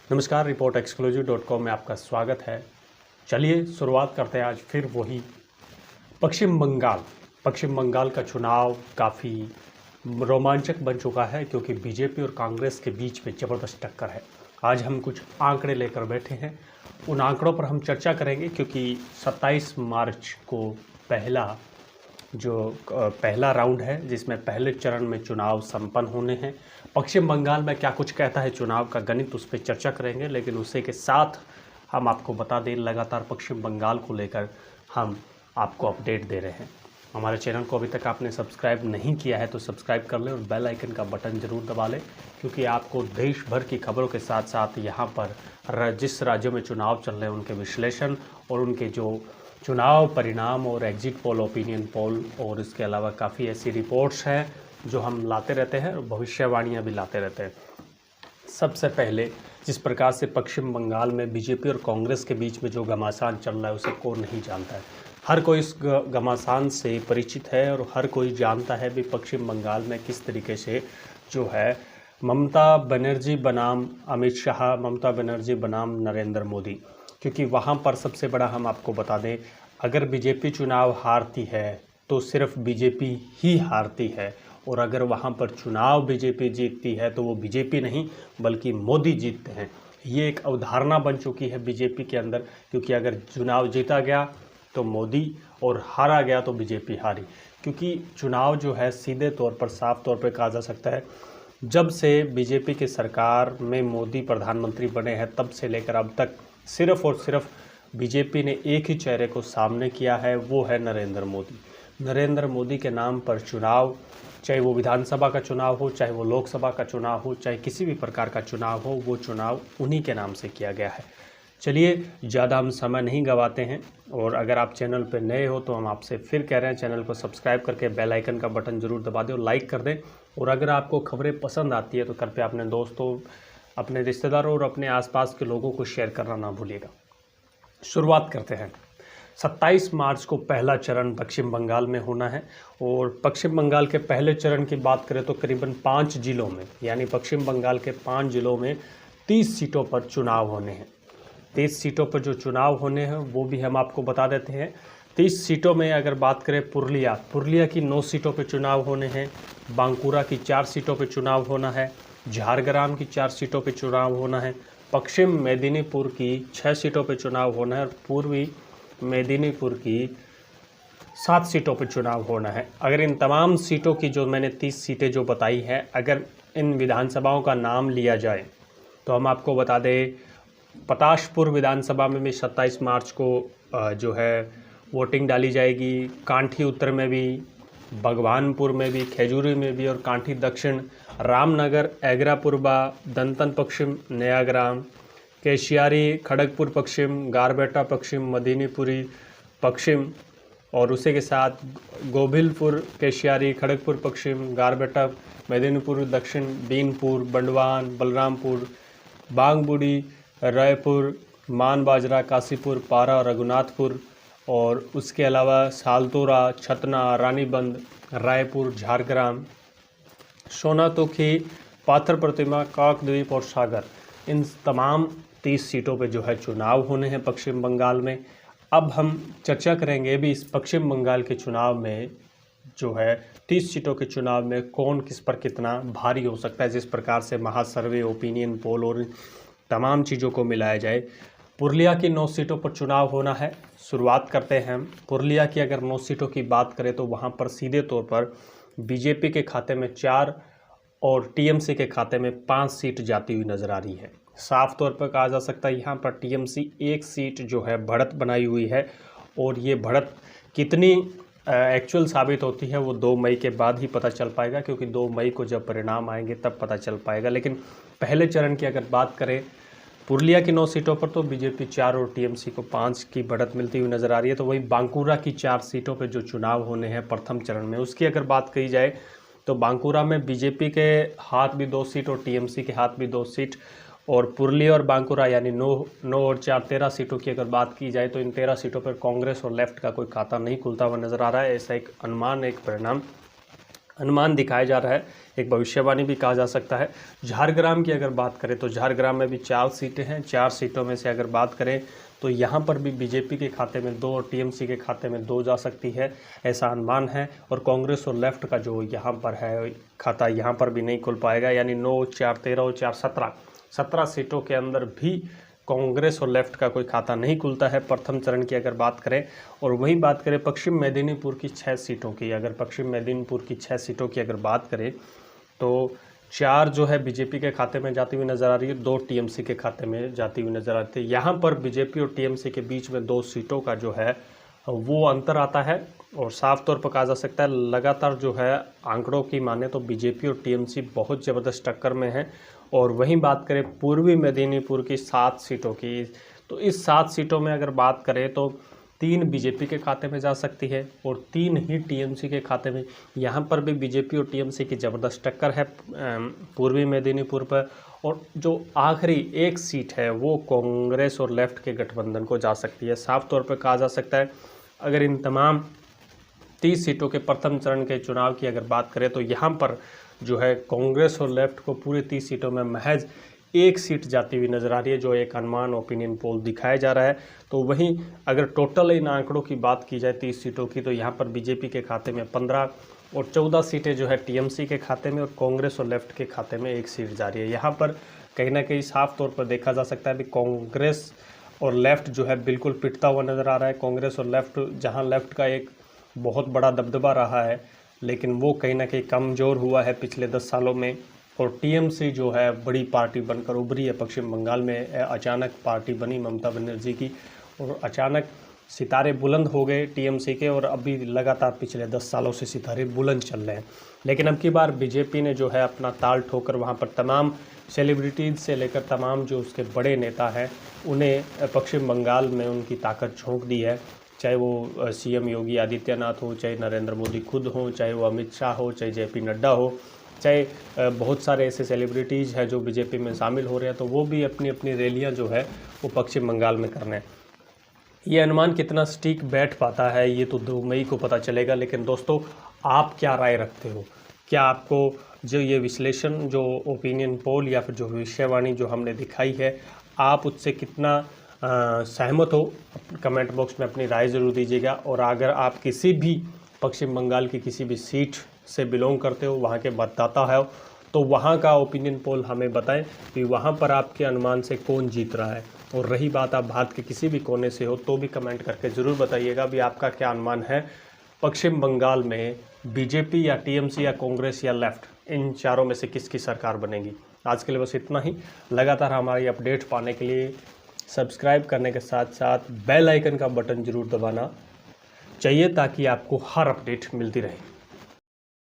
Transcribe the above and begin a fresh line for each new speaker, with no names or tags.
नमस्कार, रिपोर्ट एक्सक्लूसिव.com में आपका स्वागत है। चलिए शुरुआत करते हैं आज फिर वही पश्चिम बंगाल का चुनाव काफ़ी रोमांचक बन चुका है क्योंकि बीजेपी और कांग्रेस के बीच में ज़बरदस्त टक्कर है। आज हम कुछ आंकड़े लेकर बैठे हैं, उन आंकड़ों पर हम चर्चा करेंगे क्योंकि 27 मार्च को पहला राउंड है जिसमें पहले चरण में चुनाव संपन्न होने हैं। पश्चिम बंगाल में क्या कुछ कहता है चुनाव का गणित, उस पर चर्चा करेंगे, लेकिन उसी के साथ हम आपको बता दें लगातार पश्चिम बंगाल को लेकर हम आपको अपडेट दे रहे हैं। हमारे चैनल को अभी तक आपने सब्सक्राइब नहीं किया है तो सब्सक्राइब कर लें और बेल आइकन का बटन ज़रूर दबा लें क्योंकि आपको देश भर की खबरों के साथ साथ यहाँ पर जिस राज्यों में चुनाव चल रहे हैं उनके विश्लेषण और उनके जो चुनाव परिणाम और एग्जिट पोल, ओपिनियन पोल और इसके अलावा काफ़ी ऐसी रिपोर्ट्स हैं जो हम लाते रहते हैं और भविष्यवाणियाँ भी लाते रहते हैं। सबसे पहले जिस प्रकार से पश्चिम बंगाल में बीजेपी और कांग्रेस के बीच में जो घमासान चल रहा है उसे कौन नहीं जानता है। हर कोई इस घमासान से परिचित है और हर कोई जानता है भी पश्चिम बंगाल में किस तरीके से जो है ममता बनर्जी बनाम अमित शाह, ममता बनर्जी बनाम नरेंद्र मोदी, क्योंकि वहाँ पर सबसे बड़ा हम आपको बता दें, अगर बीजेपी चुनाव हारती है तो सिर्फ बीजेपी ही हारती है और अगर वहाँ पर चुनाव बीजेपी जीतती है तो वो बीजेपी नहीं बल्कि मोदी जीतते हैं। ये एक अवधारणा बन चुकी है बीजेपी के अंदर, क्योंकि अगर चुनाव जीता गया तो मोदी और हारा गया तो बीजेपी हारी। क्योंकि चुनाव जो है सीधे तौर पर, साफ तौर पर कहा जा सकता है, जब से बीजेपी की सरकार में मोदी प्रधानमंत्री बने हैं तब से लेकर अब तक सिर्फ और सिर्फ बीजेपी ने एक ही चेहरे को सामने किया है, वो है नरेंद्र मोदी। नरेंद्र मोदी के नाम पर चुनाव, चाहे वो विधानसभा का चुनाव हो, चाहे वो लोकसभा का चुनाव हो, चाहे किसी भी प्रकार का चुनाव हो, वो चुनाव उन्हीं के नाम से किया गया है। चलिए ज़्यादा हम समय नहीं गंवाते हैं और अगर आप चैनल पर नए हो तो हम आपसे फिर कह रहे हैं चैनल को सब्सक्राइब करके बेल आइकन का बटन ज़रूर दबा दें और लाइक कर दें। और अगर आपको खबरें पसंद आती है तो कृपया अपने दोस्तों, अपने रिश्तेदारों और अपने आसपास के लोगों को शेयर करना ना भूलिएगा। शुरुआत करते हैं। 27 मार्च को पहला चरण पश्चिम बंगाल में होना है और पश्चिम बंगाल के पहले चरण की बात करें तो करीबन 5 जिलों में, यानी पश्चिम बंगाल के 5 जिलों में 30 सीटों पर चुनाव होने हैं। 30 सीटों पर जो चुनाव होने हैं वो भी हम आपको बता देते हैं। 30 सीटों में अगर बात करें पुरुलिया की 9 सीटों पर चुनाव होने हैं, बांकुरा की 4 सीटों पर चुनाव होना है, झारग्राम की 4 सीटों पर चुनाव होना है, पश्चिम मेदिनीपुर की 6 सीटों पर चुनाव होना है और पूर्वी मेदिनीपुर की 7 सीटों पर चुनाव होना है। अगर इन तमाम सीटों की जो मैंने 30 सीटें जो बताई हैं, अगर इन विधानसभाओं का नाम लिया जाए तो हम आपको बता दें, पताशपुर विधानसभा में भी 27 मार्च को जो है वोटिंग डाली जाएगी। कांठी उत्तर में भी, भगवानपुर में भी, खेजूरी में भी और कांठी दक्षिण, रामनगर, एगरा पूर्वा, दंतन पश्चिम, नयाग्राम, केशियारी, खड़गपुर पश्चिम, गारबेटा पश्चिम, मदीनीपुरी पश्चिम और उसी के साथ गोभिलपुर, केशियारी, खड़गपुर पश्चिम, गारबेटा, मेदिनीपुर दक्षिण, बीनपुर, बंडवान, बलरामपुर, बांगबुड़ी, रायपुर, मानबाजरा, काशीपुर, पारा, रघुनाथपुर और उसके अलावा सालतोरा, छतना, रानीबंद, रायपुर, झारग्राम, सोनातोखी, पाथर प्रतिमा, काकद्वीप और सागर, इन तमाम 30 सीटों पे जो है चुनाव होने हैं पश्चिम बंगाल में। अब हम चर्चा करेंगे भी इस पश्चिम बंगाल के चुनाव में जो है 30 सीटों के चुनाव में कौन किस पर कितना भारी हो सकता है। जिस प्रकार से महासर्वे, ओपिनियन पोल और तमाम चीज़ों को मिलाया जाए, पुरुलिया की 9 सीटों पर चुनाव होना है। शुरुआत करते हैं हम पुरुलिया की। अगर 9 सीटों की बात करें तो वहाँ पर सीधे तौर पर बीजेपी के खाते में 4 और टीएमसी के खाते में 5 सीट जाती हुई नज़र आ रही है। साफ तौर पर कहा जा सकता है यहाँ पर टीएमसी 1 सीट जो है बढ़त बनाई हुई है और ये बढ़त कितनी एक्चुअल साबित होती है वो 2 मई के बाद ही पता चल पाएगा, क्योंकि 2 मई को जब परिणाम आएंगे तब पता चल पाएगा। लेकिन पहले चरण की अगर बात करें पुरुलिया की 9 सीटों पर तो बीजेपी 4 और टीएमसी को 5 की बढ़त मिलती हुई नज़र आ रही है। तो वही बांकुरा की 4 सीटों पर जो चुनाव होने हैं प्रथम चरण में, उसकी अगर बात कही जाए तो बांकुरा में बीजेपी के हाथ भी 2 सीट और टीएमसी के हाथ भी 2 सीट और पुरुलिया और बांकुरा यानी 9 और 4 13 सीटों की अगर बात की जाए तो इन 13 सीटों पर कांग्रेस और लेफ्ट का कोई खाता नहीं खुलता हुआ नज़र आ रहा है। ऐसा एक अनुमान, एक परिणाम अनुमान दिखाया जा रहा है, एक भविष्यवाणी भी कहा जा सकता है। झारग्राम की अगर बात करें तो झारग्राम में भी 4 सीटें हैं। 4 सीटों में से अगर बात करें तो यहाँ पर भी बीजेपी के खाते में 2 और टीएमसी के खाते में 2 जा सकती है, ऐसा अनुमान है। और कांग्रेस और लेफ्ट का जो यहाँ पर है खाता, यहाँ पर भी नहीं खुल पाएगा, यानी 9, 4, 13 और 4, 17 सीटों के अंदर भी कांग्रेस और लेफ्ट का कोई खाता नहीं खुलता है प्रथम चरण की अगर बात करें। और वहीं बात करें पश्चिम मेदिनीपुर की 6 सीटों की, अगर पश्चिम मेदिनीपुर की 6 सीटों की अगर बात करें तो 4 जो है बीजेपी के खाते में जाती हुई नज़र आ रही है, 2 टीएमसी के खाते में जाती हुई नज़र आती है। यहाँ पर बीजेपी और टीएमसी के बीच में 2 सीटों का जो है वो अंतर आता है और साफ तौर पर कहा जा सकता है लगातार जो है आंकड़ों की माने तो बीजेपी और टीएमसी बहुत ज़बरदस्त टक्कर में है। और वहीं बात करें पूर्वी मेदिनीपुर की 7 सीटों की, तो इस 7 सीटों में अगर बात करें तो 3 बीजेपी के खाते में जा सकती है और 3 ही टीएमसी के खाते में। यहाँ पर भी बीजेपी और टीएमसी की ज़बरदस्त टक्कर है पूर्वी मेदिनीपुर पर। और जो आखिरी एक सीट है वो कांग्रेस और लेफ्ट के गठबंधन को जा सकती है। साफ तौर पर कहा जा सकता है अगर इन तमाम 30 सीटों के प्रथम चरण के चुनाव की अगर बात करें तो यहाँ पर जो है कांग्रेस और लेफ्ट को पूरे 30 सीटों में महज 1 सीट जाती हुई नज़र आ रही है, जो एक अनुमान ओपिनियन पोल दिखाया जा रहा है। तो वहीं अगर टोटल इन आंकड़ों की बात की जाए 30 सीटों की, तो यहाँ पर बीजेपी के खाते में 15 और 14 सीटें जो है टीएमसी के खाते में और कांग्रेस और लेफ्ट के खाते में 1 सीट जा रही है। यहाँ पर कहीं ना कहीं साफ तौर पर देखा जा सकता है कि कांग्रेस और लेफ्ट जो है बिल्कुल पिटता हुआ नज़र आ रहा है। कांग्रेस और लेफ्ट, जहाँ लेफ्ट का एक बहुत बड़ा दबदबा रहा है लेकिन वो कहीं ना कहीं कमज़ोर हुआ है पिछले 10 सालों में। और टीएमसी जो है बड़ी पार्टी बनकर उभरी है पश्चिम बंगाल में, अचानक पार्टी बनी ममता बनर्जी की और अचानक सितारे बुलंद हो गए टीएमसी के, और अभी लगातार पिछले 10 सालों से सितारे बुलंद चल रहे हैं। लेकिन अब की बार बीजेपी ने जो है अपना ताल ठोकर वहाँ पर तमाम सेलिब्रिटीज़ से लेकर तमाम जो उसके बड़े नेता हैं उन्हें पश्चिम बंगाल में उनकी ताकत झोंक दी है। चाहे वो सीएम योगी आदित्यनाथ हो, चाहे नरेंद्र मोदी खुद हो, चाहे वो अमित शाह हो, चाहे जेपी नड्डा हो, चाहे बहुत सारे ऐसे सेलिब्रिटीज़ हैं जो बीजेपी में शामिल हो रहे हैं, तो वो भी अपनी अपनी रैलियां जो है वो पश्चिम बंगाल में कर रहे हैं। ये अनुमान कितना सटीक बैठ पाता है ये तो 2 मई को पता चलेगा। लेकिन दोस्तों आप क्या राय रखते हो? क्या आपको जो ये विश्लेषण, जो ओपिनियन पोल या फिर जो भविष्यवाणी जो हमने दिखाई है, आप उससे कितना सहमत हो? कमेंट बॉक्स में अपनी राय ज़रूर दीजिएगा। और अगर आप किसी भी पश्चिम बंगाल की किसी भी सीट से बिलोंग करते हो, वहाँ के मतदाता है, तो वहाँ का ओपिनियन पोल हमें बताएं कि वहाँ पर आपके अनुमान से कौन जीत रहा है। और रही बात आप भारत के किसी भी कोने से हो तो भी कमेंट करके ज़रूर बताइएगा भी आपका क्या अनुमान है पश्चिम बंगाल में बीजेपी या टीएमसी या कांग्रेस या लेफ्ट, इन चारों में से किसकी सरकार बनेगी। आज के लिए बस इतना ही। लगातार हमारी अपडेट पाने के लिए सब्सक्राइब करने के साथ साथ बेल आइकन का बटन ज़रूर दबाना चाहिए ताकि आपको हर अपडेट मिलती रहे।